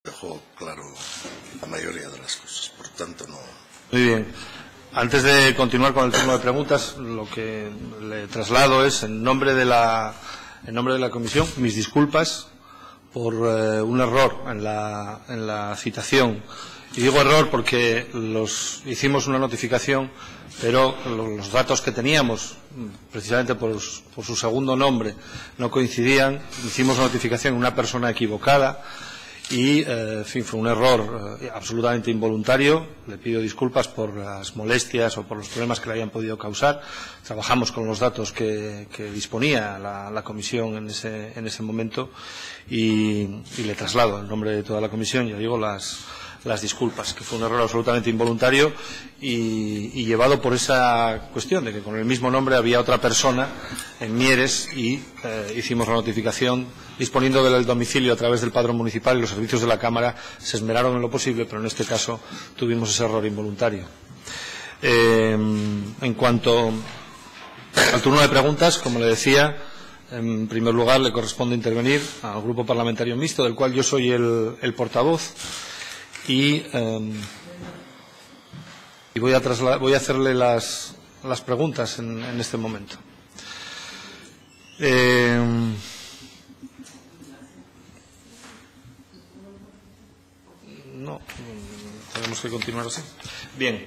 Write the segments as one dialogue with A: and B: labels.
A: Dejó claro la mayoría de las cosas, por tanto no.
B: Muy bien. Antes de continuar con el turno de preguntas, lo que le traslado es, en nombre de la comisión, mis disculpas por un error en la citación. Y digo error porque hicimos una notificación, pero los datos que teníamos, precisamente por su segundo nombre, no coincidían. Hicimos notificación a una persona equivocada y, en fin, fue un error absolutamente involuntario. Le pido disculpas por las molestias o por los problemas que le hayan podido causar. Trabajamos con los datos que disponía la comisión en ese momento y le traslado en nombre de toda la comisión, ya digo, las disculpas, que fue un error absolutamente involuntario y llevado por esa cuestión de que con el mismo nombre había otra persona en Mieres y hicimos la notificación disponiendo del domicilio a través del padrón municipal, y los servicios de la Cámara se esmeraron en lo posible, pero en este caso tuvimos ese error involuntario. En cuanto al turno de preguntas, como le decía, en primer lugar le corresponde intervenir al Grupo Parlamentario Mixto, del cual yo soy el portavoz. Y voy a hacerle las preguntas en este momento. No, tenemos que continuar así. Bien,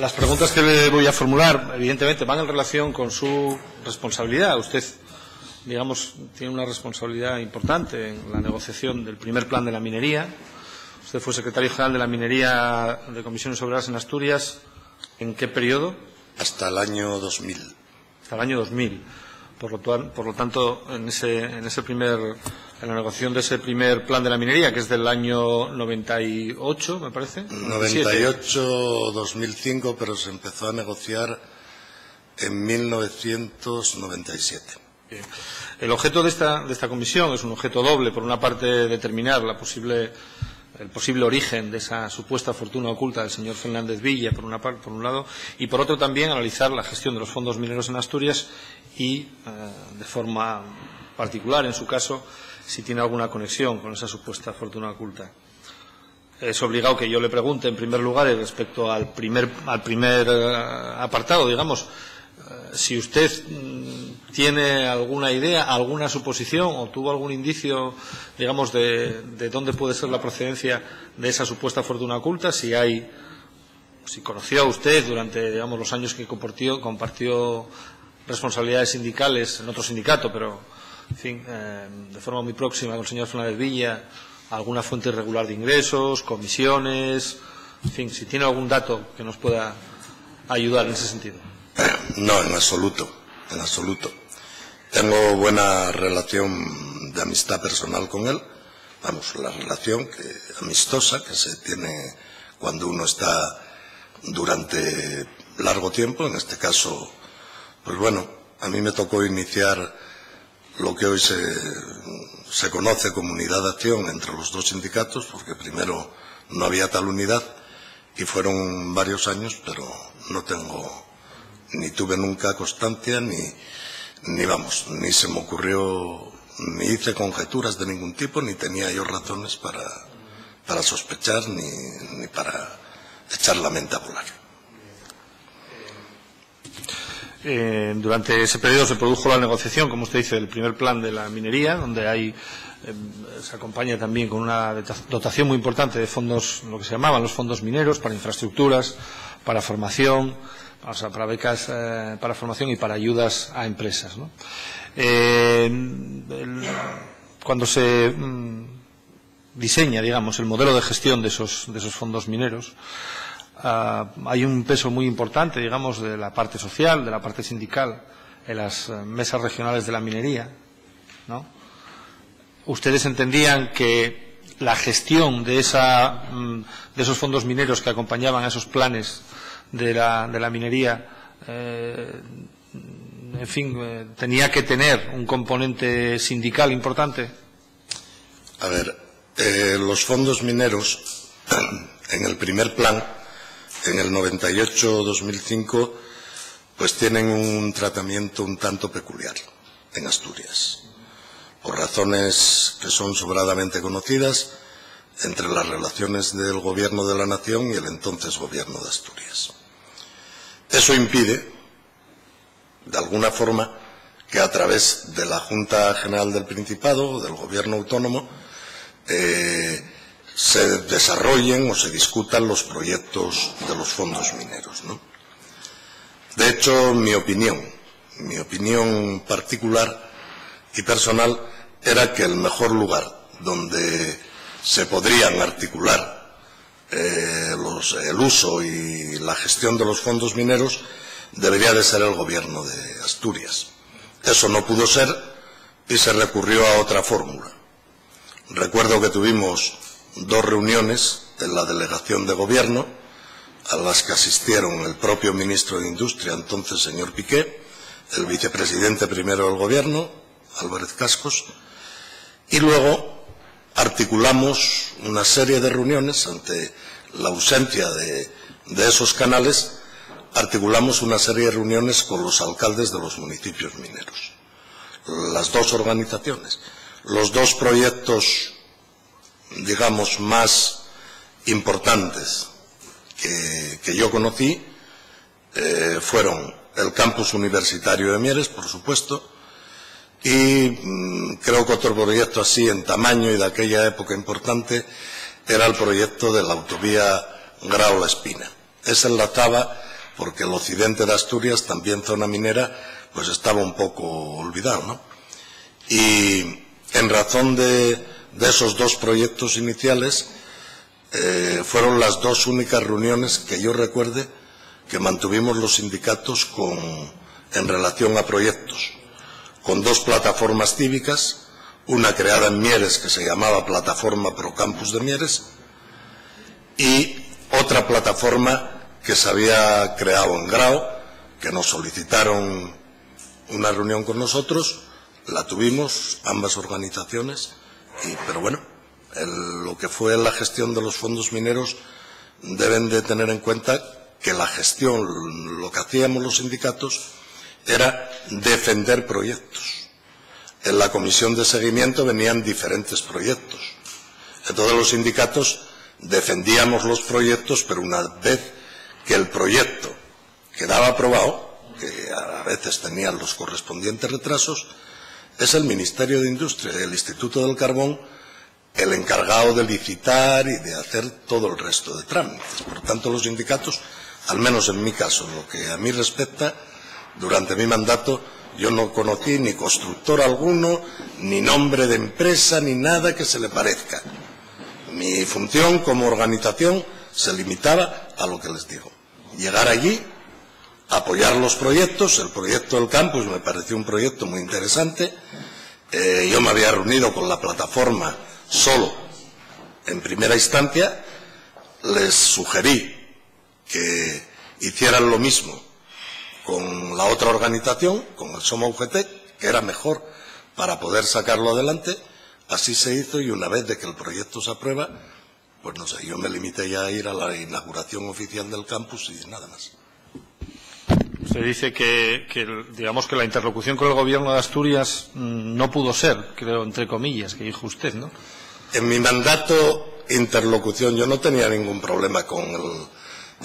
B: las preguntas que le voy a formular, evidentemente, van en relación con su responsabilidad. Usted, digamos, tiene una responsabilidad importante en la negociación del primer plan de la minería. Usted fue secretario general de la minería de Comisiones Obreras en Asturias. ¿En qué periodo?
A: Hasta el año 2000.
B: Hasta el año 2000. Por lo tanto, en la negociación de ese primer plan de la minería, que es del año 98, me parece.
A: 98-2005, pero se empezó a negociar en 1997.
B: Bien. El objeto de esta comisión es un objeto doble. Por una parte, determinar el posible origen de esa supuesta fortuna oculta del señor Fernández Villa, por un lado, y por otro también analizar la gestión de los fondos mineros en Asturias y, de forma particular, en su caso, si tiene alguna conexión con esa supuesta fortuna oculta. Es obligado que yo le pregunte, en primer lugar, respecto al primer apartado, digamos, si usted tiene alguna idea, alguna suposición o tuvo algún indicio, digamos, de dónde puede ser la procedencia de esa supuesta fortuna oculta, si conoció a usted durante, digamos, los años que compartió responsabilidades sindicales en otro sindicato, pero, en fin, de forma muy próxima con el señor Fernández Villa, alguna fuente irregular de ingresos, comisiones, en fin, si tiene algún dato que nos pueda ayudar en ese sentido.
A: No, en absoluto, en absoluto. Tengo buena relación de amistad personal con él. Vamos, la relación amistosa que se tiene cuando uno está durante largo tiempo. En este caso, pues bueno, a mí me tocó iniciar lo que hoy se conoce como unidad de acción entre los dos sindicatos, porque primero no había tal unidad y fueron varios años, pero no tengo, ni tuve nunca constancia, ni se me ocurrió, ni hice conjeturas de ningún tipo, ni tenía yo razones para sospechar, ni para echar la mente a volar.
B: Durante ese periodo se produjo la negociación, como usted dice, del primer plan de la minería, donde se acompaña también con una dotación muy importante de fondos, lo que se llamaban los fondos mineros, para infraestructuras, para formación, o sea, para becas para formación y para ayudas a empresas, ¿no? Cuando se diseña, digamos, el modelo de gestión de esos fondos mineros, hay un peso muy importante, digamos, de la parte social, de la parte sindical, en las mesas regionales de la minería, ¿no? ¿Ustedes entendían que la gestión de esos fondos mineros que acompañaban a esos planes de la minería, en fin, tenía que tener un componente sindical importante?
A: A ver, los fondos mineros, en el primer plan, en el 98-2005, pues tienen un tratamiento un tanto peculiar en Asturias. Por razones que son sobradamente conocidas, entre las relaciones del Gobierno de la Nación y el entonces Gobierno de Asturias. Eso impide, de alguna forma, que a través de la Junta General del Principado o del Gobierno Autónomo se desarrollen o se discutan los proyectos de los fondos mineros, ¿no? De hecho, mi opinión particular y personal era que el mejor lugar donde se podrían articular el uso y la gestión de los fondos mineros debería de ser el Gobierno de Asturias. Eso no pudo ser y se recurrió a otra fórmula. Recuerdo que tuvimos 2 reuniones en la delegación de Gobierno, a las que asistieron el propio ministro de Industria, entonces señor Piqué, el vicepresidente primero del Gobierno, Álvarez Cascos, y luego articulamos una serie de reuniones ante la ausencia de esos canales. Articulamos una serie de reuniones con los alcaldes de los municipios mineros. Las 2 organizaciones, los 2 proyectos, digamos, más importantes que yo conocí fueron el campus universitario de Mieres, por supuesto, y creo que otro proyecto así en tamaño y de aquella época importante era el proyecto de la autovía Grao-La Espina. Ese enlazaba, porque el occidente de Asturias, también zona minera, pues estaba un poco olvidado, ¿no? Y en razón de esos 2 proyectos iniciales, fueron las 2 únicas reuniones que yo recuerde que mantuvimos los sindicatos en relación a proyectos, con 2 plataformas cívicas, una creada en Mieres que se llamaba Plataforma Pro Campus de Mieres y otra plataforma que se había creado en Grao, que nos solicitaron una reunión con nosotros, la tuvimos, ambas organizaciones, pero bueno, lo que fue la gestión de los fondos mineros deben de tener en cuenta que la gestión, lo que hacíamos los sindicatos, era defender proyectos. En la comisión de seguimiento venían diferentes proyectos. Entonces los sindicatos defendíamos los proyectos, pero una vez que el proyecto quedaba aprobado, que a veces tenían los correspondientes retrasos, es el Ministerio de Industria y el Instituto del Carbón el encargado de licitar y de hacer todo el resto de trámites. Por tanto, los sindicatos, al menos en mi caso, en lo que a mí respecta, durante mi mandato, yo no conocí ni constructor alguno, ni nombre de empresa, ni nada que se le parezca. Mi función como organización se limitaba a lo que les digo. Llegar allí, apoyar los proyectos. El proyecto del campus me pareció un proyecto muy interesante. Yo me había reunido con la plataforma solo en primera instancia. Les sugerí que hicieran lo mismo con la otra organización, con el Soma UGT, que era mejor para poder sacarlo adelante. Así se hizo y una vez de que el proyecto se aprueba, pues no sé, yo me limité ya a ir a la inauguración oficial del campus y nada más.
B: Usted dice que digamos que la interlocución con el Gobierno de Asturias no pudo ser, creo, entre comillas, que dijo usted, ¿no?
A: En mi mandato, interlocución, yo no tenía ningún problema con el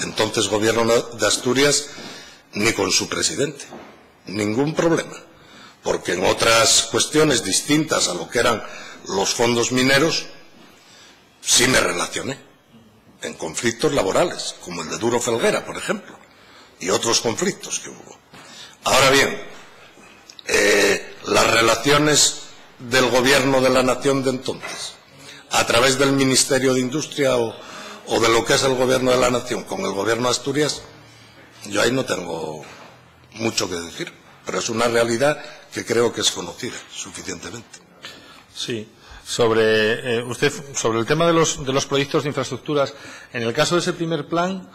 A: entonces Gobierno de Asturias ni con su presidente. Ningún problema. Porque en otras cuestiones distintas a lo que eran los fondos mineros, sí me relacioné. En conflictos laborales, como el de Duro Felguera, por ejemplo, y otros conflictos que hubo. Ahora bien, las relaciones del Gobierno de la Nación de entonces, a través del Ministerio de Industria o de lo que es el Gobierno de la Nación con el Gobierno de Asturias, yo ahí no tengo mucho que decir, pero es una realidad que creo que es conocida suficientemente.
B: Sí. Sobre el tema de los proyectos de infraestructuras, en el caso de ese primer plan,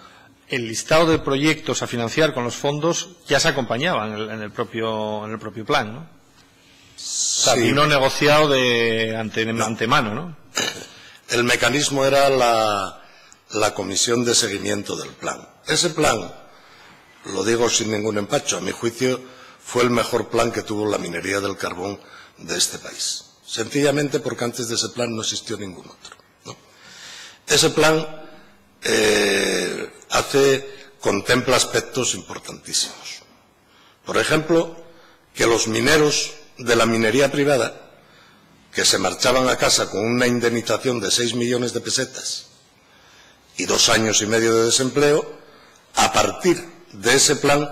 B: el listado de proyectos a financiar con los fondos ya se acompañaba en el propio plan, ¿no? Sí. O sea, vino negociado de antemano, ¿no?
A: El mecanismo era la comisión de seguimiento del plan. Ese plan, lo digo sin ningún empacho, a mi juicio fue el mejor plan que tuvo la minería del carbón de este país. Sencillamente porque antes de ese plan no existió ningún otro, ¿no? ese plan contempla aspectos importantísimos. Por ejemplo, que los mineros de la minería privada, que se marchaban a casa con una indemnización de 6 millones de pesetas y 2 años y medio de desempleo, a partir de ese plan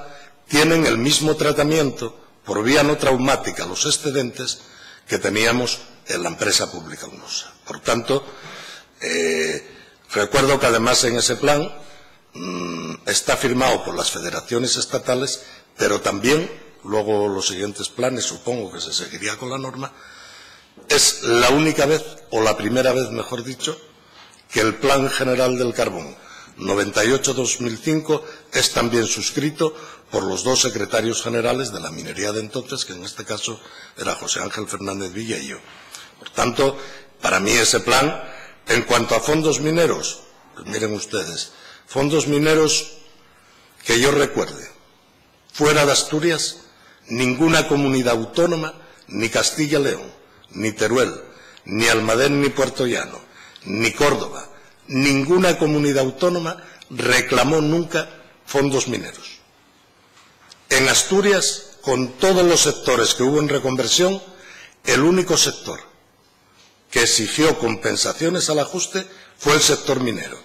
A: tienen el mismo tratamiento por vía no traumática los excedentes que teníamos en la empresa pública UNOSA. Por tanto, recuerdo que además en ese plan está firmado por las federaciones estatales, pero también, luego los siguientes planes supongo que se seguiría con la norma, es la única vez, o la primera vez mejor dicho, que el Plan General del Carbón 98-2005 es también suscrito por los 2 secretarios generales de la minería de entonces, que en este caso era José Ángel Fernández Villa y yo. Por tanto, para mí ese plan, en cuanto a fondos mineros, pues miren ustedes, fondos mineros que yo recuerde, fuera de Asturias, ninguna comunidad autónoma, ni Castilla-León, ni Teruel, ni Almadén, ni Puerto Llano, ni Córdoba, ninguna comunidad autónoma reclamó nunca fondos mineros. En Asturias, con todos los sectores que hubo en reconversión, el único sector que exigió compensaciones al ajuste fue el sector minero.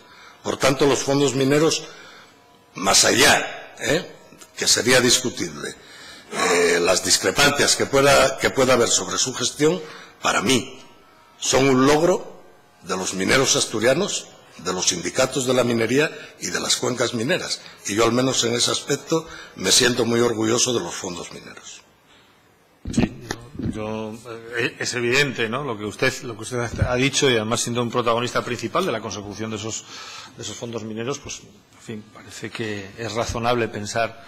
A: Por tanto, los fondos mineros, más allá, que sería discutible, las discrepancias que pueda haber sobre su gestión, para mí, son un logro de los mineros asturianos, de los sindicatos de la minería y de las cuencas mineras. Y yo, al menos en ese aspecto, me siento muy orgulloso de los fondos mineros.
B: Sí, es evidente, ¿no?, lo que usted ha dicho, y además siendo un protagonista principal de la consecución de esos fondos mineros, pues, en fin, parece que es razonable pensar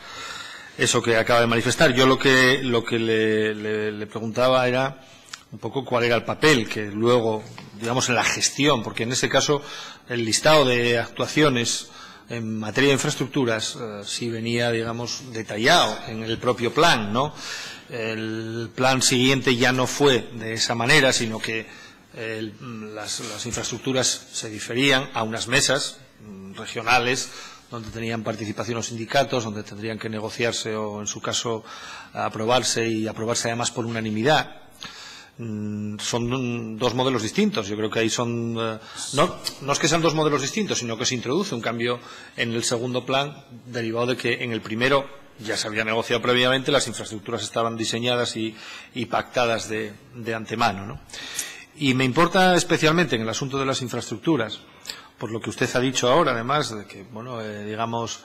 B: eso que acaba de manifestar. Yo lo que le preguntaba era un poco cuál era el papel que luego, digamos, en la gestión, porque en ese caso el listado de actuaciones en materia de infraestructuras sí venía, digamos, detallado en el propio plan, ¿no? El plan siguiente ya no fue de esa manera, sino que las infraestructuras se diferían a unas mesas regionales donde tenían participación los sindicatos, donde tendrían que negociarse o, en su caso, aprobarse y aprobarse además por unanimidad. Son 2 modelos distintos. Yo creo que ahí son no es que sean 2 modelos distintos, sino que se introduce un cambio en el segundo plan derivado de que en el primero ya se había negociado previamente, las infraestructuras estaban diseñadas y pactadas de antemano, ¿no? Y me importa especialmente en el asunto de las infraestructuras, por lo que usted ha dicho ahora, además de que, bueno, digamos,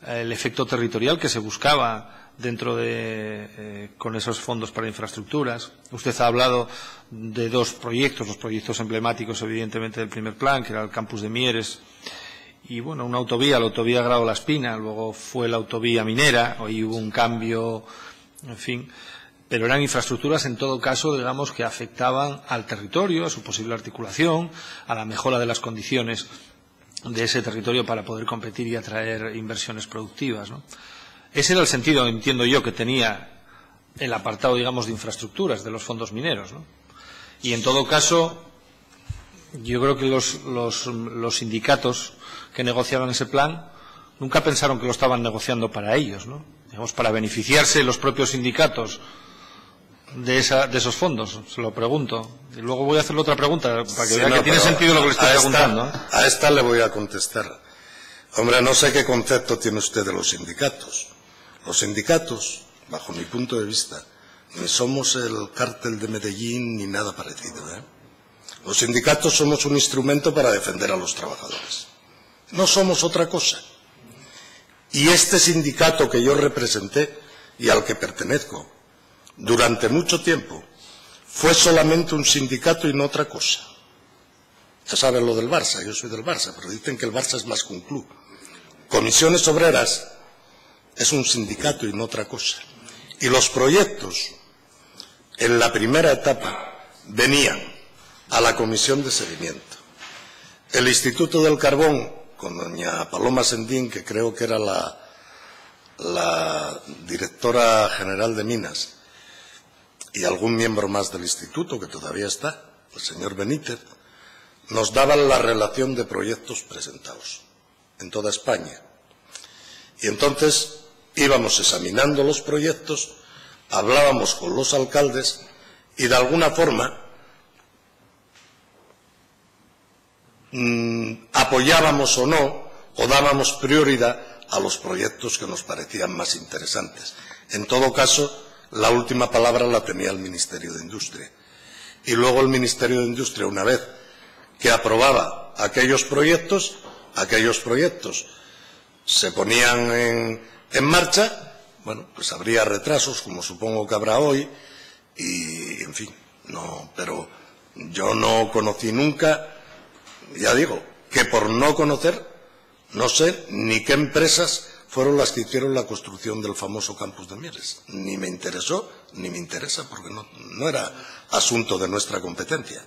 B: el efecto territorial que se buscaba dentro de con esos fondos para infraestructuras. Usted ha hablado de 2 proyectos, los proyectos emblemáticos, evidentemente, del primer plan, que era el campus de Mieres, y, bueno, una autovía, la autovía Grado La Espina, luego fue la autovía minera, hoy hubo un cambio, en fin, pero eran infraestructuras, en todo caso, digamos, que afectaban al territorio, a su posible articulación, a la mejora de las condiciones de ese territorio para poder competir y atraer inversiones productivas, ¿no? Ese era el sentido, entiendo yo, que tenía el apartado, digamos, de infraestructuras de los fondos mineros, ¿no? Y, en todo caso, yo creo que los sindicatos que negociaban ese plan nunca pensaron que lo estaban negociando para ellos, ¿no? Digamos, para beneficiarse los propios sindicatos de esos fondos, se lo pregunto. Y luego voy a hacerle otra pregunta para que vea que tiene sentido lo que le estoy preguntando, ¿eh?
A: A esta le voy a contestar. Hombre, no sé qué concepto tiene usted de los sindicatos. Los sindicatos, bajo mi punto de vista, ni somos el cártel de Medellín ni nada parecido, ¿eh? Los sindicatos somos un instrumento para defender a los trabajadores. No somos otra cosa. Y este sindicato que yo representé y al que pertenezco durante mucho tiempo fue solamente un sindicato y no otra cosa. Ya saben lo del Barça, yo soy del Barça, pero dicen que el Barça es más que un club. Comisiones Obreras es un sindicato y no otra cosa. Y los proyectos, en la primera etapa, venían a la comisión de seguimiento. El Instituto del Carbón, con doña Paloma Sendín, que creo que era la directora general de Minas, y algún miembro más del instituto, que todavía está, el señor Benítez, nos daban la relación de proyectos presentados en toda España. Y entonces íbamos examinando los proyectos, hablábamos con los alcaldes y de alguna forma apoyábamos o no, o dábamos prioridad a los proyectos que nos parecían más interesantes. En todo caso, la última palabra la tenía el Ministerio de Industria. Y luego el Ministerio de Industria, una vez que aprobaba aquellos proyectos se ponían en marcha. Bueno, pues habría retrasos, como supongo que habrá hoy, y en fin, no, pero yo no conocí nunca, ya digo, que por no conocer, no sé ni qué empresas fueron las que hicieron la construcción del famoso campus de Mieres. Ni me interesó, ni me interesa, porque no era asunto de nuestra competencia.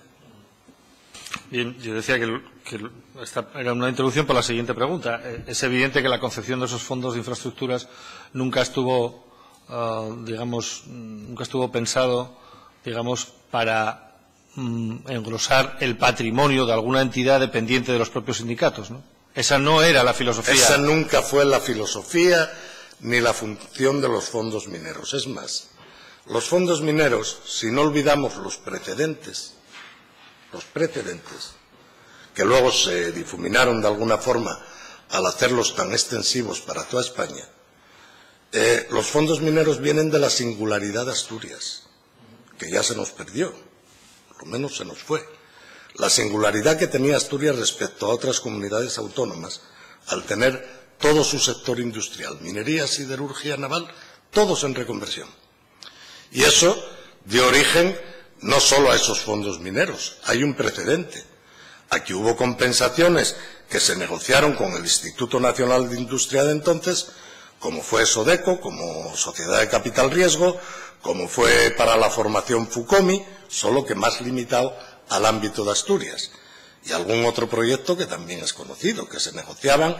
B: Bien, yo decía que esta era una introducción para la siguiente pregunta. Es evidente que la concepción de esos fondos de infraestructuras nunca estuvo, nunca estuvo pensado, para engrosar el patrimonio de alguna entidad dependiente de los propios sindicatos, ¿no? Esa no era la filosofía.
A: Esa nunca fue la filosofía ni la función de los fondos mineros. Es más, los fondos mineros, si no olvidamos los precedentes, que luego se difuminaron de alguna forma al hacerlos tan extensivos para toda España, los fondos mineros vienen de la singularidad de Asturias, que ya se nos perdió, por lo menos se nos fue. La singularidad que tenía Asturias respecto a otras comunidades autónomas, al tener todo su sector industrial, minería, siderurgia, naval, todos en reconversión. Y eso dio origen no solo a esos fondos mineros, hay un precedente. Aquí hubo compensaciones que se negociaron con el Instituto Nacional de Industria de entonces, como fue Sodeco, como Sociedad de Capital Riesgo, como fue para la formación Fucomi, solo que más limitado al ámbito de Asturias. Y algún otro proyecto que también es conocido, que se negociaban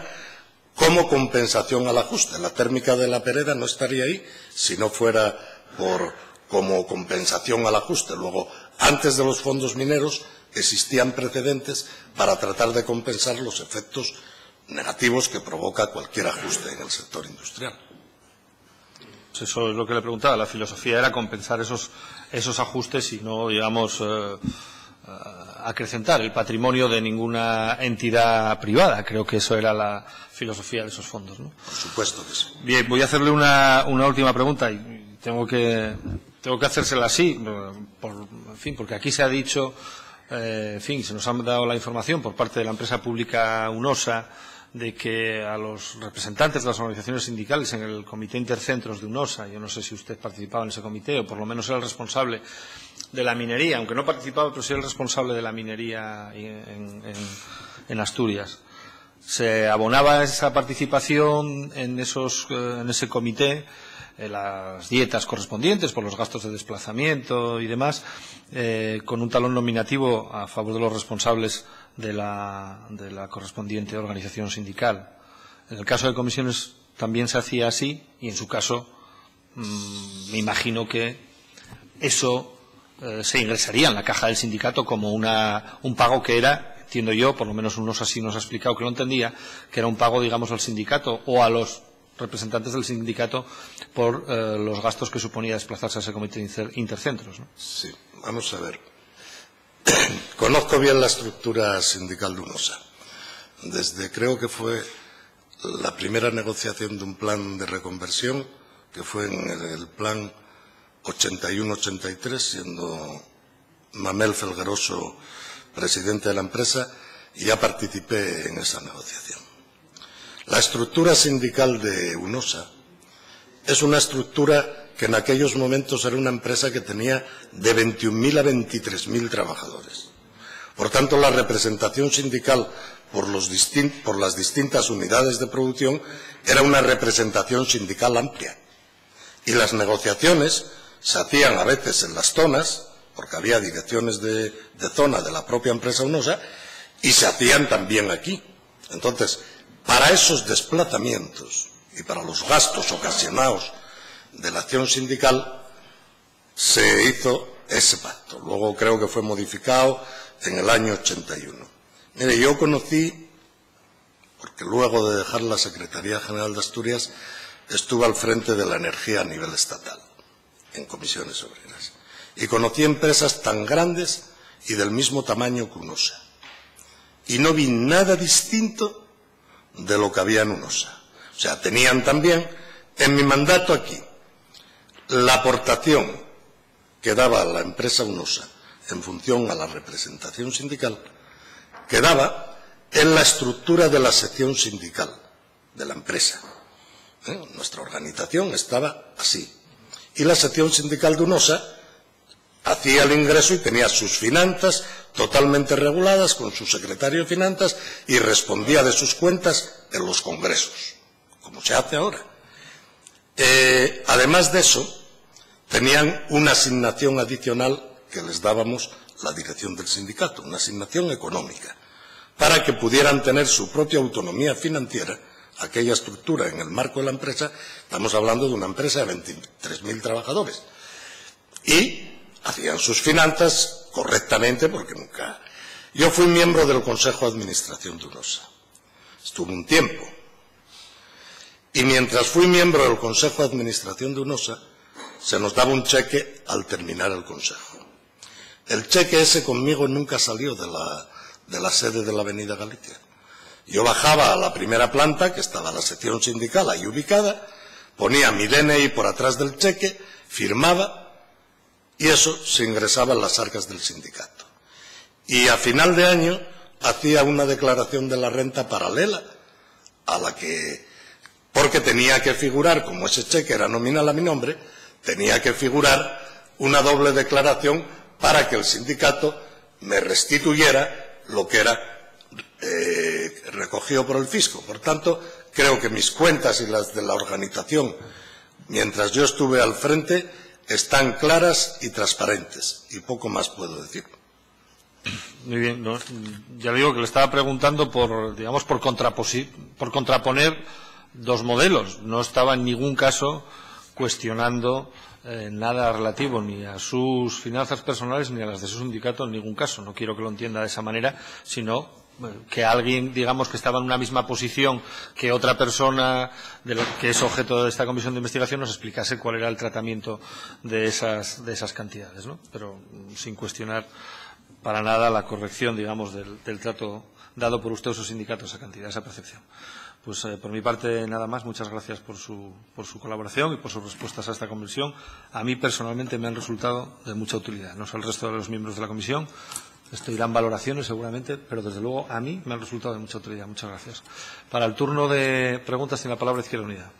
A: como compensación al ajuste. La térmica de La Pereda no estaría ahí si no fuera como compensación al ajuste. Luego, antes de los fondos mineros, existían precedentes para tratar de compensar los efectos negativos que provoca cualquier ajuste en el sector industrial.
B: Pues eso es lo que le preguntaba. La filosofía era compensar esos ajustes y no, digamos, acrecentar el patrimonio de ninguna entidad privada. Creo que eso era la filosofía de esos fondos, ¿no?
A: Por supuesto que sí.
B: Bien, voy a hacerle una última pregunta y tengo que hacérsela así, en fin, porque aquí se ha dicho, en fin, se nos ha dado la información por parte de la empresa pública UNOSA de que a los representantes de las organizaciones sindicales en el comité intercentros de UNOSA, yo no sé si usted participaba en ese comité o por lo menos era el responsable de la minería, aunque no participaba, pero sí el responsable de la minería en Asturias. Se abonaba esa participación en ese comité, las dietas correspondientes por los gastos de desplazamiento y demás, con un talón nominativo a favor de los responsables de la correspondiente organización sindical. En el caso de comisiones también se hacía así y en su caso me imagino que eso se ingresaría en la caja del sindicato como un pago que era, entiendo yo, por lo menos unos así nos ha explicado que lo entendía, que era un pago, digamos, al sindicato o a los representantes del sindicato por los gastos que suponía desplazarse a ese comité intercentros, ¿no?
A: Sí, vamos a ver. Conozco bien la estructura sindical de UNOSA. Creo que fue la primera negociación de un plan de reconversión, que fue en el plan 81-83, siendo Mamel Felgaroso presidente de la empresa, y ya participé en esa negociación. La estructura sindical de UNOSA es una estructura que en aquellos momentos era una empresa que tenía de 21.000 a 23.000 trabajadores. Por tanto, la representación sindical por las distintas unidades de producción era una representación sindical amplia. Y las negociaciones se hacían a veces en las zonas, porque había direcciones de zona de la propia empresa UNOSA, y se hacían también aquí. Entonces, para esos desplazamientos y para los gastos ocasionados de la acción sindical se hizo ese pacto. Luego creo que fue modificado en el año 81. Mire, yo conocí, porque luego de dejar la Secretaría General de Asturias, estuve al frente de la energía a nivel estatal, en comisiones obreras, y conocí empresas tan grandes y del mismo tamaño que UNOSA. Y no vi nada distinto de lo que había en UNOSA. O sea, tenían también, en mi mandato aquí, la aportación que daba la empresa UNOSA en función a la representación sindical, quedaba en la estructura de la sección sindical de la empresa. Nuestra organización estaba así. Y la sección sindical de UNOSA hacía el ingreso y tenía sus finanzas totalmente reguladas con su secretario de Finanzas y respondía de sus cuentas en los congresos, como se hace ahora. Además de eso, tenían una asignación adicional que les dábamos la dirección del sindicato, una asignación económica, para que pudieran tener su propia autonomía financiera, aquella estructura en el marco de la empresa. Estamos hablando de una empresa de 23.000 trabajadores, y hacían sus finanzas correctamente, porque nunca... Yo fui miembro del Consejo de Administración de UNOSA, estuve un tiempo, y mientras fui miembro del Consejo de Administración de UNOSA, se nos daba un cheque al terminar el Consejo. El cheque ese conmigo nunca salió de la sede de la Avenida Galicia. Yo bajaba a la primera planta, que estaba la sección sindical ahí ubicada, ponía mi DNI por atrás del cheque, firmaba, y eso se ingresaba en las arcas del sindicato. Y a final de año hacía una declaración de la renta paralela a la que, porque tenía que figurar, como ese cheque era nominal a mi nombre, tenía que figurar una doble declaración para que el sindicato me restituyera lo que era recogido por el fisco. Por tanto, creo que mis cuentas y las de la organización, mientras yo estuve al frente, están claras y transparentes, y poco más puedo decir.
B: Muy bien, no, ya digo que le estaba preguntando por, digamos, por contraponer dos modelos. No estaba en ningún caso cuestionando nada relativo ni a sus finanzas personales ni a las de su sindicato en ningún caso. No quiero que lo entienda de esa manera, sino que alguien, digamos, que estaba en una misma posición que otra persona que es objeto de esta comisión de investigación nos explicase cuál era el tratamiento de esas cantidades, ¿no? Pero sin cuestionar para nada la corrección, digamos, del trato dado por usted o su sindicato a esa cantidad, esa percepción. Pues por mi parte nada más. Muchas gracias por su colaboración y por sus respuestas a esta comisión. A mí personalmente me han resultado de mucha utilidad, no solo al resto de los miembros de la comisión. Esto irán valoraciones seguramente, pero desde luego a mí me han resultado de mucha utilidad. Muchas gracias. Para el turno de preguntas tiene la palabra Izquierda Unida.